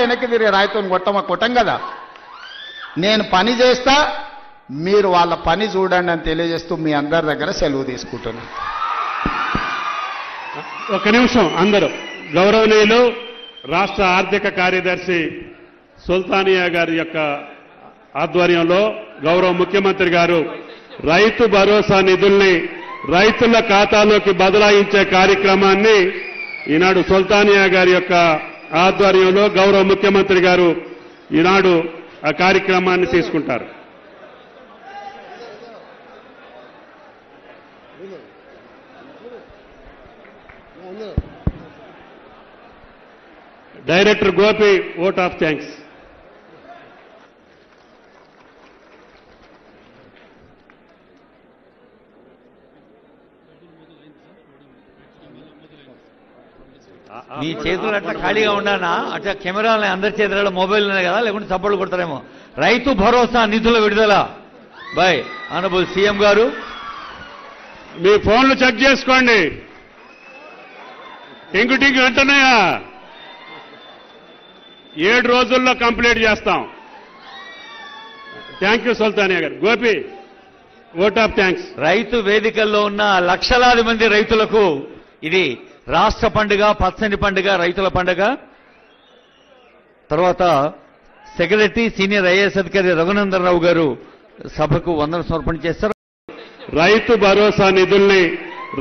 వెనక్కి తిరిగి రాయితో కొట్టం కదా. నేను పని చేస్తా, మీరు వాళ్ళ పని చూడండి అని తెలియజేస్తూ మీ అందరి దగ్గర సెలవు తీసుకుంటున్నాను. ఒక నిమిషం అందరూ. గౌరవనీయులు రాష్ట్ర ఆర్థిక కార్యదర్శి సుల్తానియా గారి యొక్క ఆధ్వర్యంలో గౌరవ ముఖ్యమంత్రి గారు రైతు భరోసా నిధుల్ని రైతుల ఖాతాలోకి బదలాయించే కార్యక్రమాన్ని ఈనాడు సుల్తానియా గారి యొక్క ఆధ్వర్యంలో గౌరవ ముఖ్యమంత్రి గారు ఈనాడు ఆ కార్యక్రమాన్ని తీసుకుంటారు. Director Gopi vote of thanks. మీ చేతులు అట్లా ఖాళీగా ఉన్నానా? అట్లా కెమెరాలని అందరి చేతులలో మొబైల్ ఉన్నాయి కదా, లేకుంటే చప్పట్లు కొడతారేమో. రైతు భరోసా నిధుల విడుదల బై ఆనరబుల్ సీఎం గారు. మీ ఫోన్లు చెక్ చేసుకోండి. టింగు అంటున్నాయా? 7 రోజుల్లో కంప్లీట్ చేస్తాం. థ్యాంక్ యూ సుల్తానియా గారు. Gopi vote of thanks. రైతు వేదికల్లో ఉన్న లక్షలాది మంది రైతులకు ఇది రాష్ట్ర పండుగ, పచ్చని పండుగ, రైతుల పండుగ. తర్వాత సెక్రటరీ సీనియర్ ఐఏఎస్ అధికారి రఘునందన్ రావు గారు సభకు వందన సమర్పణ చేస్తారు. రైతు భరోసా నిధుల్ని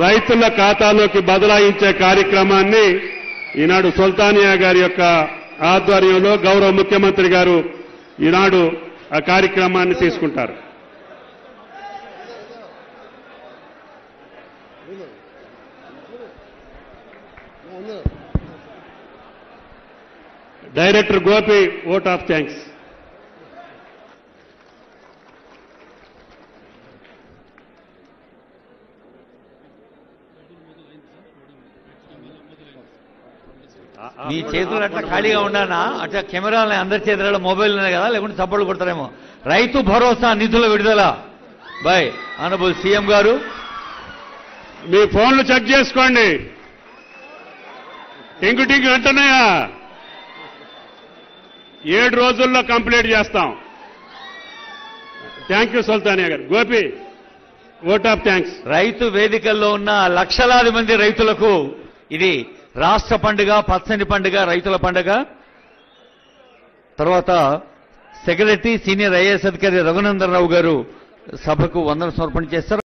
రైతుల ఖాతాలోకి బదలాయించే కార్యక్రమాన్ని ఈనాడు సుల్తానియా గారి యొక్క ఆధ్వర్యంలో గౌరవ ముఖ్యమంత్రి గారు ఈనాడు ఆ కార్యక్రమాన్ని తీసుకుంటారు. Director Gopi vote of thanks. మీ చేతులు అట్లా ఖాళీగా ఉన్నానా? అట్లా కెమెరాలని అందరి చేతులలో మొబైల్ ఉన్నాయి కదా, లేకుంటే చప్పట్లు కొడతారేమో. రైతు భరోసా నిధుల విడుదల బై ఆనరబుల్ సీఎం గారు. మీ ఫోన్లు చెక్ చేసుకోండి. టింగు అంటున్నాయా? 7 రోజుల్లో కంప్లీట్ చేస్తాం. థ్యాంక్ యూ సుల్తానియా గారు. Gopi vote of thanks. రైతు వేదికల్లో ఉన్న లక్షలాది మంది రైతులకు ఇది రాష్ట్ర పండుగ, పచ్చని పండుగ, రైతుల పండుగ. తర్వాత సెక్రటరీ సీనియర్ ఐఏఎస్ అధికారి రఘునందన్ రావు గారు సభకు వందన సమర్పణ చేస్తారు.